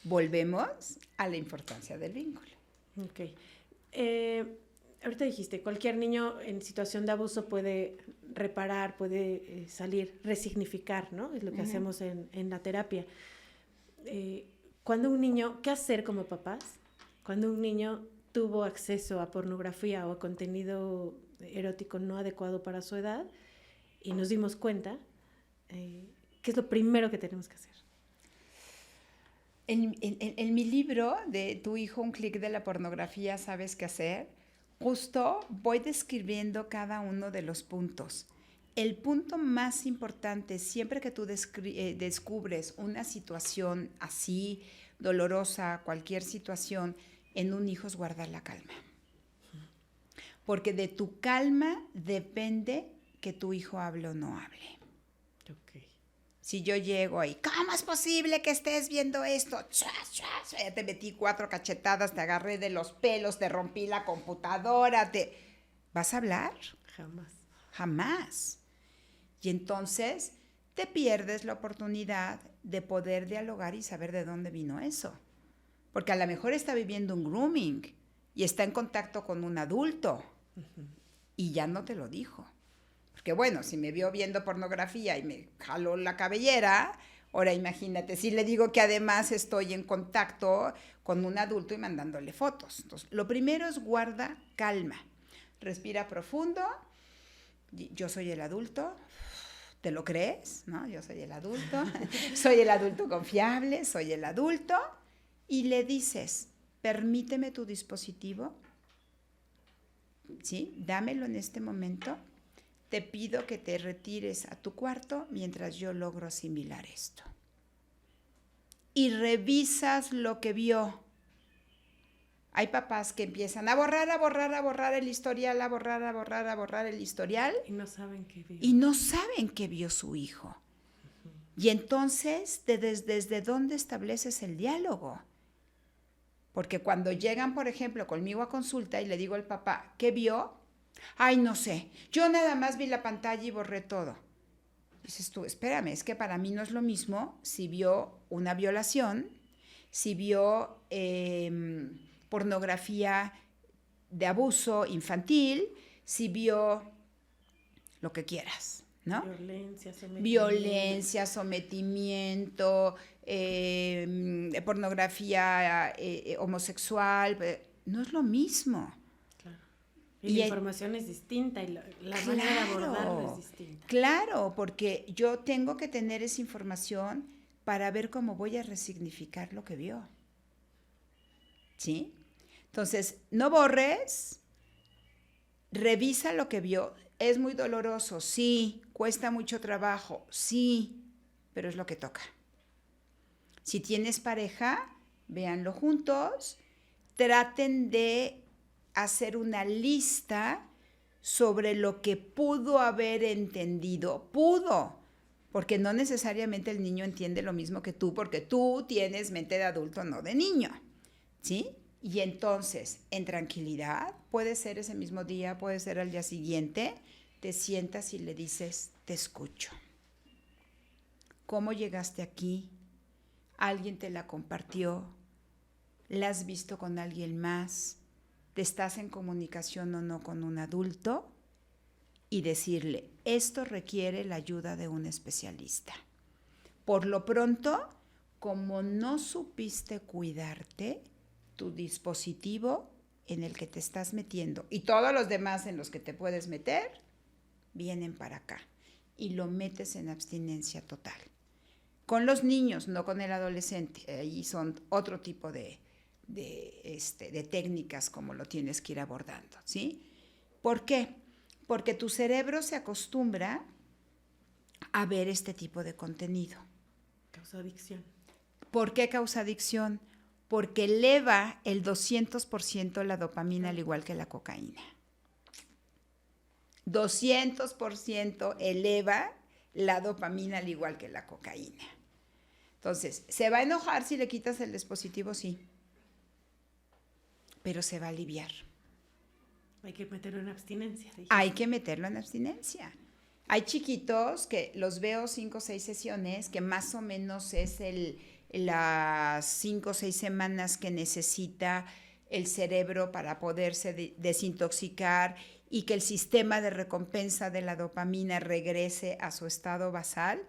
Volvemos a la importancia del vínculo. Ok. Ahorita dijiste, cualquier niño en situación de abuso puede reparar, puede salir, resignificar, ¿no? Es lo que hacemos en la terapia. Cuando un niño, ¿qué hacer como papás? Cuando un niño tuvo acceso a pornografía o a contenido erótico no adecuado para su edad y nos dimos cuenta, ¿qué es lo primero que tenemos que hacer? En mi libro de Tu hijo, un clic de la pornografía, ¿sabes qué hacer? Justo voy describiendo cada uno de los puntos. El punto más importante, siempre que tú descubres una situación así, dolorosa, cualquier situación, en un hijo es guardar la calma. Porque de tu calma depende que tu hijo hable o no hable. Okay. Si yo llego ahí, ¿cómo es posible que estés viendo esto? ¡Chas, chas! Ya te metí 4 cachetadas, te agarré de los pelos, te rompí la computadora, ¿vas a hablar? Jamás. Jamás. Y entonces te pierdes la oportunidad de poder dialogar y saber de dónde vino eso. Porque a lo mejor está viviendo un grooming y está en contacto con un adulto y ya no te lo dijo. Porque bueno, si me vio viendo pornografía y me jaló la cabellera, ahora imagínate, si le digo que además estoy en contacto con un adulto y mandándole fotos. Entonces, lo primero es guarda calma. Respira profundo. Yo soy el adulto. ¿Te lo crees? ¿No? Yo soy el adulto. Soy el adulto confiable, soy el adulto. Y le dices, permíteme tu dispositivo. ¿Sí? Dámelo en este momento. Te pido que te retires a tu cuarto mientras yo logro asimilar esto. Y revisas lo que vio. Hay papás que empiezan a borrar el historial, a borrar el historial. Y no saben qué vio. Y no saben qué vio su hijo. Y entonces, ¿desde dónde estableces el diálogo? Porque cuando llegan, por ejemplo, conmigo a consulta y le digo al papá, ¿qué vio? Ay, no sé, yo nada más vi la pantalla y borré todo. Dices tú, espérame, es que para mí no es lo mismo si vio una violación, si vio pornografía de abuso infantil, si vio lo que quieras, ¿no? Violencia, sometimiento, pornografía homosexual, no es lo mismo. Y la información es distinta y la manera de abordarlo es distinta. Claro, porque yo tengo que tener esa información para ver cómo voy a resignificar lo que vio. ¿Sí? Entonces, no borres, revisa lo que vio. ¿Es muy doloroso? Sí. ¿Cuesta mucho trabajo? Sí. Pero es lo que toca. Si tienes pareja, véanlo juntos, traten de hacer una lista sobre lo que pudo haber entendido. Pudo, porque no necesariamente el niño entiende lo mismo que tú, porque tú tienes mente de adulto, no de niño, ¿sí? Y entonces, en tranquilidad, puede ser ese mismo día, puede ser al día siguiente, te sientas y le dices, te escucho. ¿Cómo llegaste aquí? ¿Alguien te la compartió? ¿La has visto con alguien más? ¿Te estás en comunicación o no con un adulto? Y decirle, esto requiere la ayuda de un especialista. Por lo pronto, como no supiste cuidarte, tu dispositivo en el que te estás metiendo y todos los demás en los que te puedes meter, vienen para acá y lo metes en abstinencia total. Con los niños, no con el adolescente. Ahí son otro tipo de técnicas como lo tienes que ir abordando, ¿sí? ¿Por qué? Porque tu cerebro se acostumbra a ver este tipo de contenido. Causa adicción. ¿Por qué causa adicción? Porque eleva el 200% la dopamina, al igual que la cocaína. 200% eleva la dopamina, al igual que la cocaína. Entonces, ¿se va a enojar si le quitas el dispositivo? Sí. Pero se va a aliviar. Hay que meterlo en abstinencia. Hay que meterlo en abstinencia. Hay chiquitos que los veo 5 o 6 sesiones, que más o menos es las 5 o 6 semanas que necesita el cerebro para poderse desintoxicar y que el sistema de recompensa de la dopamina regrese a su estado basal,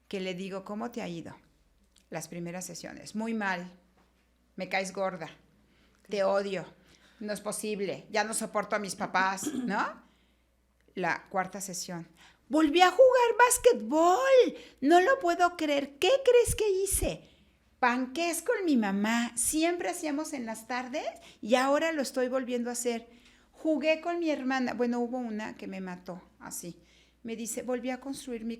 que le digo, ¿cómo te ha ido? Las primeras sesiones, muy mal, me caes gorda, te odio, no es posible, ya no soporto a mis papás, ¿no? La cuarta sesión, volví a jugar básquetbol, no lo puedo creer, ¿qué crees que hice? Panqués con mi mamá, siempre hacíamos en las tardes y ahora lo estoy volviendo a hacer. Jugué con mi hermana, bueno, hubo una que me mató, así. Me dice, volví a construir mi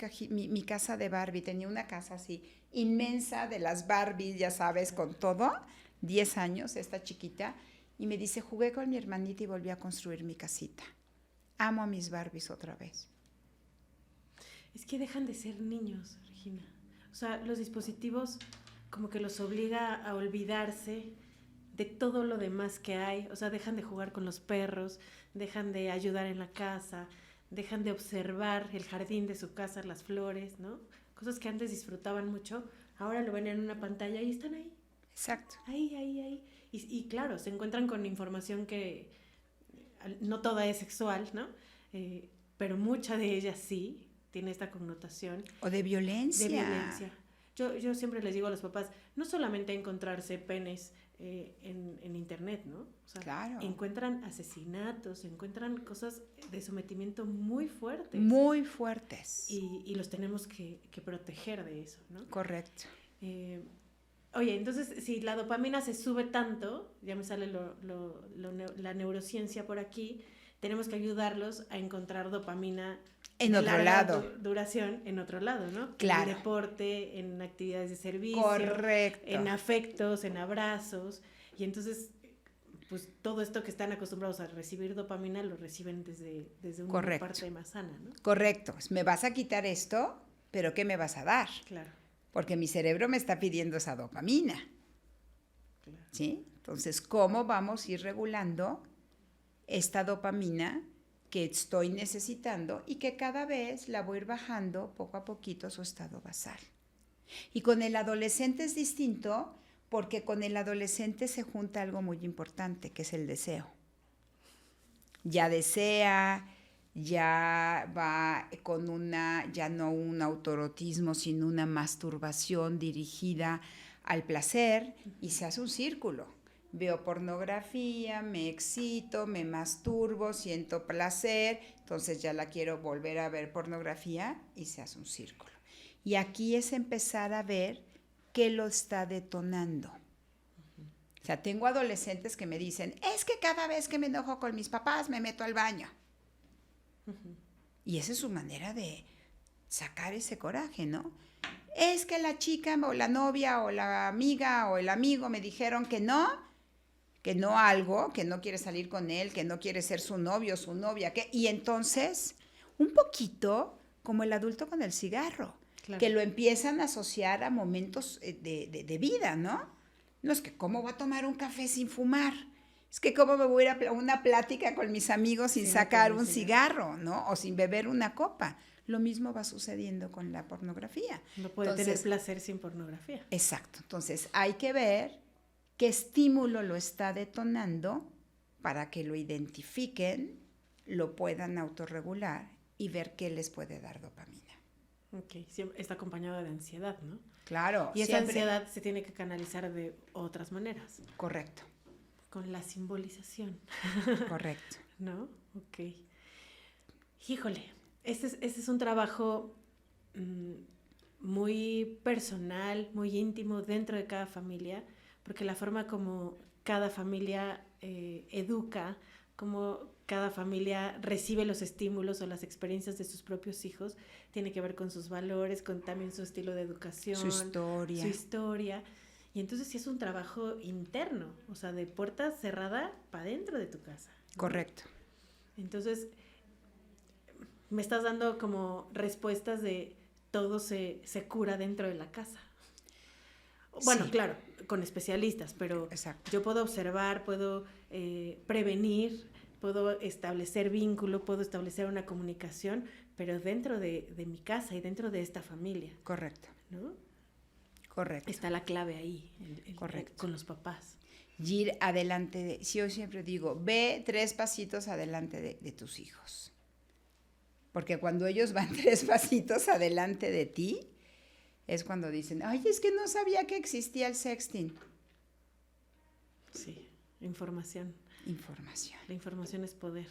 casa de Barbie, tenía una casa así, inmensa de las Barbies, ya sabes, con todo, 10 años, esta chiquita, y me dice, jugué con mi hermanita y volví a construir mi casita. Amo a mis Barbies otra vez. Es que dejan de ser niños, Regina. O sea, los dispositivos como que los obliga a olvidarse de todo lo demás que hay. O sea, dejan de jugar con los perros, dejan de ayudar en la casa, dejan de observar el jardín de su casa, las flores, ¿no? Cosas que antes disfrutaban mucho, ahora lo ven en una pantalla y están ahí. Exacto. Ahí. Y claro, se encuentran con información que no toda es sexual, ¿no? Pero mucha de ella sí tiene esta connotación. O de violencia. De violencia. Yo siempre les digo a los papás, no solamente encontrarse penes en internet, ¿no? O sea, claro. Encuentran asesinatos, encuentran cosas de sometimiento muy fuertes. Muy fuertes. Y los tenemos que proteger de eso, ¿no? Correcto. Oye, entonces, si la dopamina se sube tanto, ya me sale la neurociencia por aquí, tenemos que ayudarlos a encontrar dopamina en otro lado. Duración en otro lado, ¿no? Claro. En deporte, en actividades de servicio. Correcto. En afectos, en abrazos. Y entonces, pues todo esto que están acostumbrados a recibir dopamina lo reciben desde una Correcto. parte más sana, ¿no? Correcto. Me vas a quitar esto, pero ¿qué me vas a dar? Claro. Porque mi cerebro me está pidiendo esa dopamina. Claro. ¿Sí? Entonces, ¿cómo vamos a ir regulando esta dopamina que estoy necesitando y que cada vez la voy a ir bajando poco a poquito a su estado basal? Y con el adolescente es distinto porque con el adolescente se junta algo muy importante, que es el deseo. Ya desea, ya va con ya no un autoerotismo, sino una masturbación dirigida al placer y se hace un círculo. Veo pornografía, me excito, me masturbo, siento placer, entonces ya la quiero volver a ver pornografía y se hace un círculo. Y aquí es empezar a ver qué lo está detonando. O sea, tengo adolescentes que me dicen, es que cada vez que me enojo con mis papás me meto al baño. Y esa es su manera de sacar ese coraje, ¿no? Es que la chica o la novia o la amiga o el amigo me dijeron que no algo, que no quiere salir con él, que no quiere ser su novio o su novia. Y entonces, un poquito como el adulto con el cigarro, claro, que lo empiezan a asociar a momentos de vida, ¿no? No es que cómo voy a tomar un café sin fumar, es que cómo me voy a ir a una plática con mis amigos sin sacar un cigarro, ¿no? O sin beber una copa. Lo mismo va sucediendo con la pornografía. No puede tener placer sin pornografía. Exacto. Entonces, hay que ver qué estímulo lo está detonando para que lo identifiquen, lo puedan autorregular y ver qué les puede dar dopamina. Ok, siempre está acompañado de ansiedad, ¿no? Claro. Y esa ansiedad se tiene que canalizar de otras maneras. Correcto. Con la simbolización. Correcto. ¿No? Ok. Híjole, este es un trabajo muy personal, muy íntimo dentro de cada familia, porque la forma como cada familia educa, como cada familia recibe los estímulos o las experiencias de sus propios hijos, tiene que ver con sus valores, con también su estilo de educación, su historia. Y entonces sí es un trabajo interno, o sea, de puerta cerrada para dentro de tu casa, ¿no? Correcto. Entonces, me estás dando como respuestas de todo se cura dentro de la casa. Bueno, Sí. claro, con especialistas, pero Exacto. yo puedo observar, puedo prevenir, puedo establecer vínculo, puedo establecer una comunicación, pero dentro de mi casa y dentro de esta familia, Correcto, ¿no? correcto, Está la clave ahí, correcto. con los papás. Y ir adelante yo siempre digo, ve 3 pasitos adelante de tus hijos. Porque cuando ellos van 3 pasitos adelante de ti, es cuando dicen, ay, es que no sabía que existía el sexting. Sí, información. Información. La información es poder.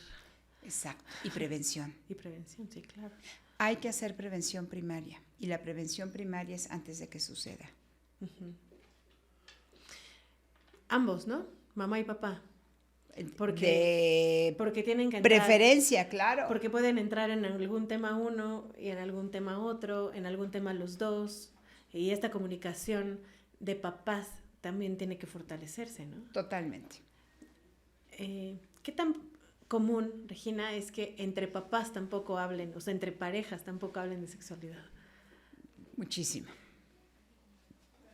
Exacto. Y prevención. Y prevención, sí, claro. Hay que hacer prevención primaria. Y la prevención primaria es antes de que suceda. Uh-huh. Ambos, ¿no? Mamá y papá. Porque tienen que entrar, preferencia, claro. porque pueden entrar en algún tema uno y en algún tema otro, en algún tema los dos. Y esta comunicación de papás también tiene que fortalecerse, ¿no? Totalmente. ¿Qué tan común, Regina, es que entre papás tampoco hablen, o sea, entre parejas tampoco hablen de sexualidad? Muchísimo.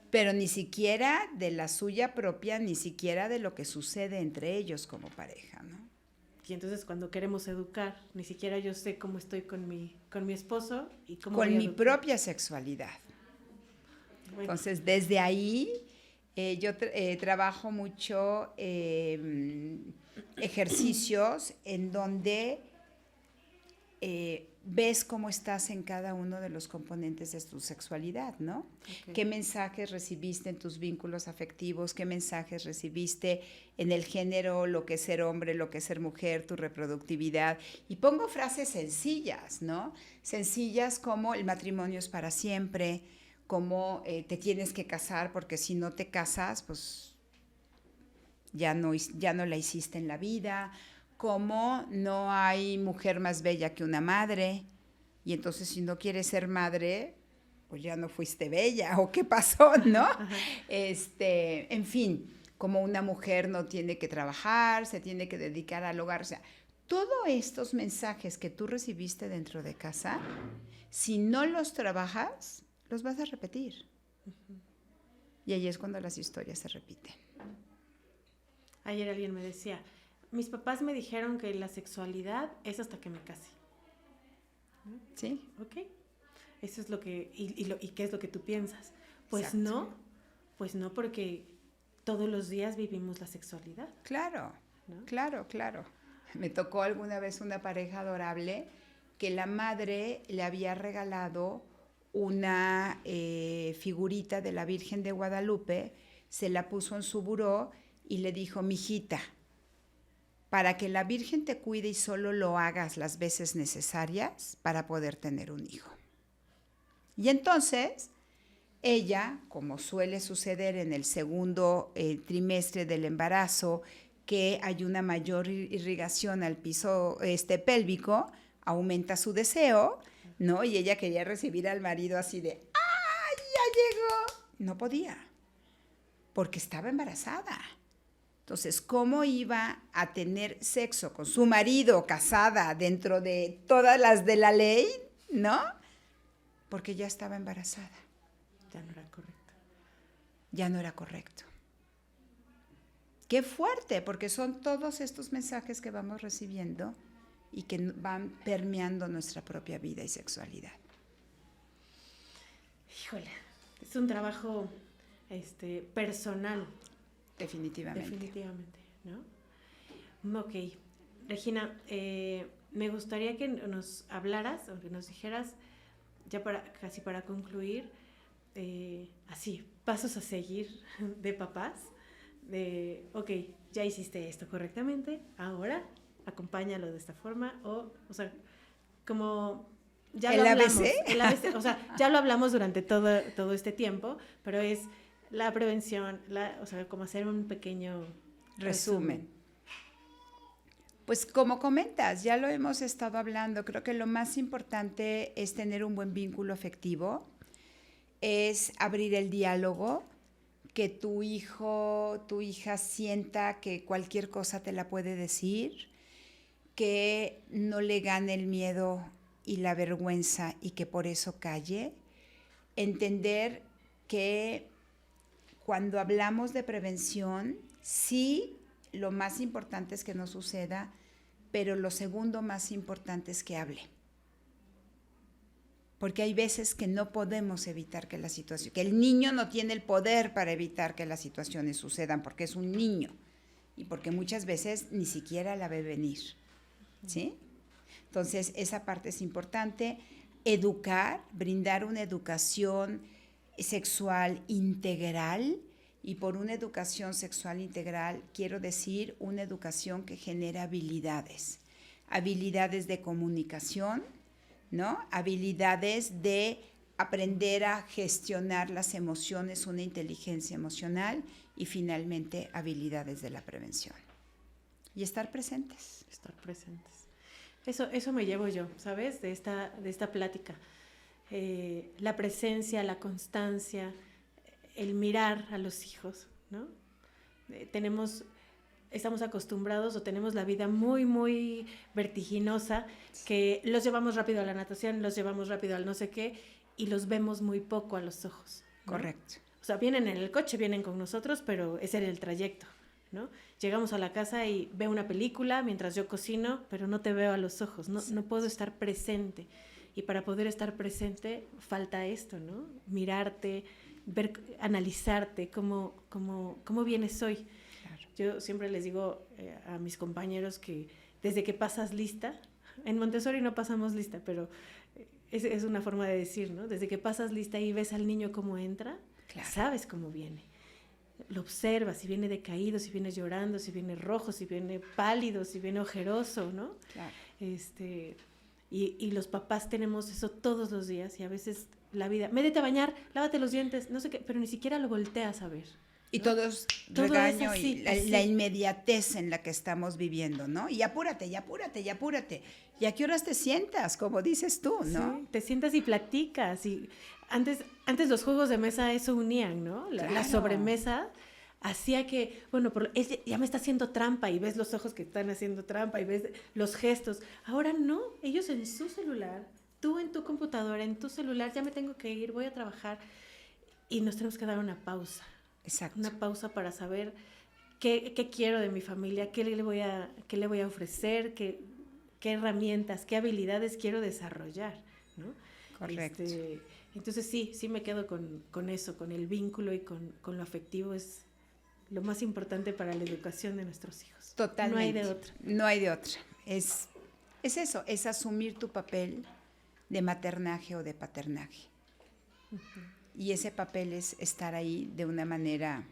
Pero ni siquiera de la suya propia, ni siquiera de lo que sucede entre ellos como pareja, ¿no? Y entonces cuando queremos educar, ni siquiera yo sé cómo estoy con mi esposo y cómo con voy a mi educar. propia sexualidad. Bueno. Entonces, desde ahí yo trabajo mucho ejercicios en donde ves cómo estás en cada uno de los componentes de tu sexualidad, ¿no? Okay. ¿Qué mensajes recibiste en tus vínculos afectivos? ¿Qué mensajes recibiste en el género, lo que es ser hombre, lo que es ser mujer, tu reproductividad? Y pongo frases sencillas, ¿no? Sencillas como el matrimonio es para siempre, como te tienes que casar porque si no te casas, pues ya no la hiciste en la vida, como no hay mujer más bella que una madre, y entonces si no quieres ser madre, pues ya no fuiste bella, o qué pasó, ¿no? En fin, como una mujer no tiene que trabajar, se tiene que dedicar al hogar, o sea, todos estos mensajes que tú recibiste dentro de casa, si no los trabajas, los vas a repetir. Uh-huh. Y ahí es cuando las historias se repiten. Ayer alguien me decía, mis papás me dijeron que la sexualidad es hasta que me case. ¿No? Sí. Ok. Eso es lo que, y qué es lo que tú piensas. Pues exacto. No, porque todos los días vivimos la sexualidad. Claro, ¿no? Claro. Me tocó alguna vez una pareja adorable que la madre le había regalado una figurita de la Virgen de Guadalupe, se la puso en su buró y le dijo, mijita, para que la Virgen te cuide y solo lo hagas las veces necesarias para poder tener un hijo. Y entonces, ella, como suele suceder en el segundo trimestre del embarazo, que hay una mayor irrigación al piso pélvico, aumenta su deseo, ¿no? Y ella quería recibir al marido así de, ¡ay, ya llegó! No podía, porque estaba embarazada. Entonces, ¿cómo iba a tener sexo con su marido, casada, dentro de todas las de la ley? ¿No? Porque ya estaba embarazada. Ya no era correcto. Ya no era correcto. Qué fuerte, porque son todos estos mensajes que vamos recibiendo y que van permeando nuestra propia vida y sexualidad. Híjole, es un trabajo personal. Definitivamente, ¿no? Ok. Regina, me gustaría que nos hablaras o que nos dijeras, ya casi para concluir, así, pasos a seguir de papás, de, ok, ya hiciste esto correctamente, ahora acompáñalo de esta forma, o sea, como ya lo hablamos. El ABC, o sea, ya lo hablamos durante todo este tiempo, pero es la prevención, o sea, como hacer un pequeño resumen. Pues como comentas, ya lo hemos estado hablando, creo que lo más importante es tener un buen vínculo afectivo, es abrir el diálogo, que tu hijo, tu hija sienta que cualquier cosa te la puede decir, que no le gane el miedo y la vergüenza y que por eso calle, entender que cuando hablamos de prevención, sí, lo más importante es que no suceda, pero lo segundo más importante es que hable. Porque hay veces que no podemos evitar que la situación, que el niño no tiene el poder para evitar que las situaciones sucedan, porque es un niño y porque muchas veces ni siquiera la ve venir, ¿sí? Entonces, esa parte es importante. Educar, brindar una educación sexual integral, y por una educación sexual integral quiero decir una educación que genera habilidades de comunicación, ¿no? Habilidades de aprender a gestionar las emociones, una inteligencia emocional, y finalmente habilidades de la prevención. Y estar presentes. Estar presentes. Eso me llevo yo, ¿sabes? De esta plática. La presencia, la constancia, el mirar a los hijos, ¿no? Estamos acostumbrados o tenemos la vida muy, muy vertiginosa, que los llevamos rápido a la natación, los llevamos rápido al no sé qué, y los vemos muy poco a los ojos, ¿no? Correcto. O sea, vienen en el coche, vienen con nosotros, pero ese era el trayecto, ¿no? Llegamos a la casa y veo una película mientras yo cocino, pero no te veo a los ojos, no puedo estar presente. Y para poder estar presente falta esto, ¿no? Mirarte, analizarte, cómo vienes hoy. Claro. Yo siempre les digo a mis compañeros que desde que pasas lista, en Montessori no pasamos lista, pero es una forma de decir, ¿no? Desde que pasas lista y ves al niño cómo entra, claro, sabes cómo viene. Lo observas, si viene decaído, si viene llorando, si viene rojo, si viene pálido, si viene ojeroso, ¿no? Claro. Y los papás tenemos eso todos los días, y a veces la vida, métete a bañar, lávate los dientes, no sé qué, pero ni siquiera lo volteas a ver, ¿no? Y todo es regaño, así, y la inmediatez en la que estamos viviendo, ¿no? Y apúrate, y apúrate, y apúrate. ¿Y a qué horas te sientas? Como dices tú, ¿no? Sí, te sientas y platicas. Y antes los juegos de mesa eso unían, ¿no? La sobremesa hacía que, bueno, ya me está haciendo trampa, y ves los ojos que están haciendo trampa y ves los gestos. Ahora no, ellos en su celular, tú en tu computadora, en tu celular, ya me tengo que ir, voy a trabajar, y nos tenemos que dar una pausa. Exacto. Una pausa para saber qué quiero de mi familia, qué le voy a ofrecer, qué herramientas, qué habilidades quiero desarrollar, ¿no? Correcto. Entonces sí me quedo con eso, con el vínculo y con lo afectivo. Es lo más importante para la educación de nuestros hijos. Totalmente. No hay de otra. No hay de otra. Es eso, es asumir tu papel de maternaje o de paternaje. Uh-huh. Y ese papel es estar ahí de una manera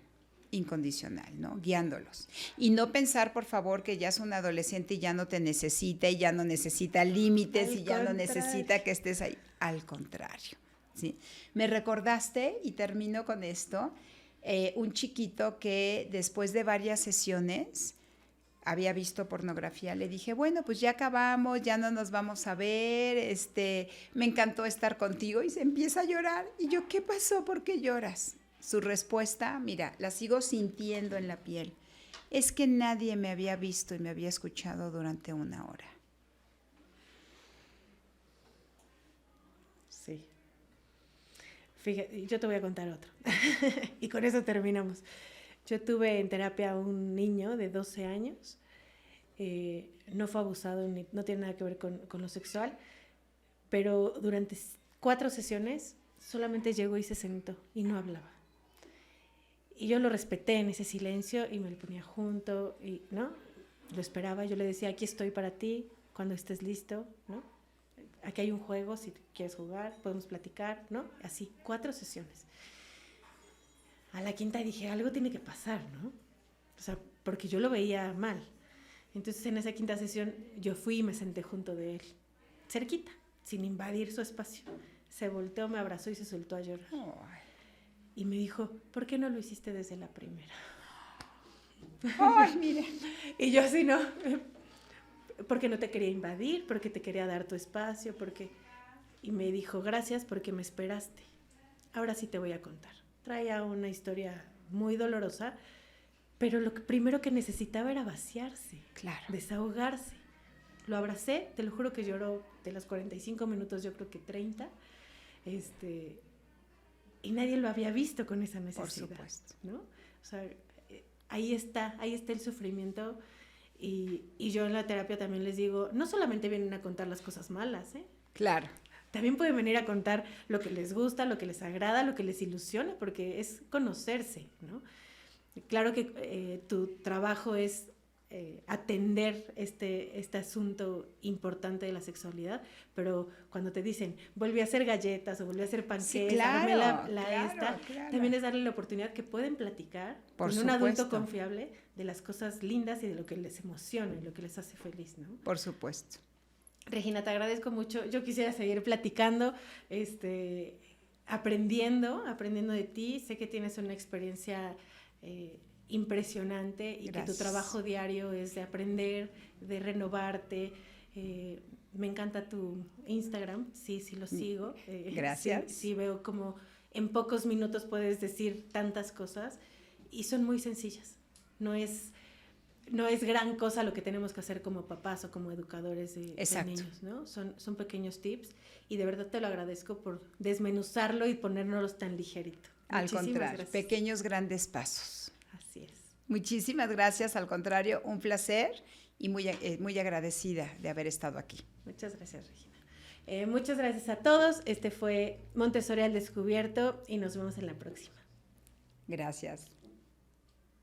incondicional, ¿no? Guiándolos. Y no pensar, por favor, que ya es un adolescente y ya no te necesita, y ya no necesita límites, y ya no necesita que estés ahí. Al contrario, ¿sí? Me recordaste, y termino con esto, un chiquito que después de varias sesiones había visto pornografía. Le dije, bueno, pues ya acabamos, ya no nos vamos a ver, me encantó estar contigo, y se empieza a llorar. Y yo, ¿qué pasó? ¿Por qué lloras? Su respuesta, mira, la sigo sintiendo en la piel. Es que nadie me había visto y me había escuchado durante 1 hora. Sí. Fíjate, yo te voy a contar otro. Y con eso terminamos. Yo tuve en terapia un niño de 12 años, no fue abusado, no tiene nada que ver con lo sexual, pero durante 4 sesiones solamente llegó y se sentó y no hablaba. Y yo lo respeté en ese silencio y me lo ponía junto, y, ¿no? Lo esperaba, yo le decía, aquí estoy para ti cuando estés listo, ¿no? Aquí hay un juego, si quieres jugar, podemos platicar, ¿no? Así, 4 sesiones. A la 5ª dije, algo tiene que pasar, ¿no? O sea, porque yo lo veía mal. Entonces, en esa 5ª sesión, yo fui y me senté junto de él, cerquita, sin invadir su espacio. Se volteó, me abrazó y se soltó a llorar. Oh. Y me dijo, ¿por qué no lo hiciste desde la primera? ¡Ay, mire! Y yo así, ¿no? Porque no te quería invadir, porque te quería dar tu espacio, porque... Y me dijo, gracias porque me esperaste. Ahora sí te voy a contar. Traía una historia muy dolorosa, pero lo primero que necesitaba era vaciarse, claro, desahogarse. Lo abracé, te lo juro que lloró de los 45 minutos, yo creo que 30. y nadie lo había visto con esa necesidad. Por supuesto. ¿No? O sea, ahí está el sufrimiento. Y yo en la terapia también les digo, no solamente vienen a contar las cosas malas, ¿eh? Claro. También pueden venir a contar lo que les gusta, lo que les agrada, lo que les ilusiona, porque es conocerse, ¿no? Claro que tu trabajo es atender este asunto importante de la sexualidad, pero cuando te dicen, volví a hacer galletas o volví a hacer panqueques, sí, claro, claro. También es darle la oportunidad que pueden platicar con un adulto confiable de las cosas lindas y de lo que les emociona y lo que les hace feliz, ¿no? Por supuesto. Regina, te agradezco mucho. Yo quisiera seguir platicando, aprendiendo de ti. Sé que tienes una experiencia impresionante y Gracias. que tu trabajo diario es de aprender, de renovarte. Me encanta tu Instagram, sí lo sigo. Gracias. Sí, veo como en pocos minutos puedes decir tantas cosas y son muy sencillas. No es gran cosa lo que tenemos que hacer como papás o como educadores de niños, ¿no? Son pequeños tips y de verdad te lo agradezco por desmenuzarlo y ponérnoslos tan ligerito. Al contrario, pequeños grandes pasos. Así es. Muchísimas gracias, al contrario, un placer y muy agradecida de haber estado aquí. Muchas gracias, Regina. Muchas gracias a todos. Este fue Montessori al Descubierto y nos vemos en la próxima. Gracias.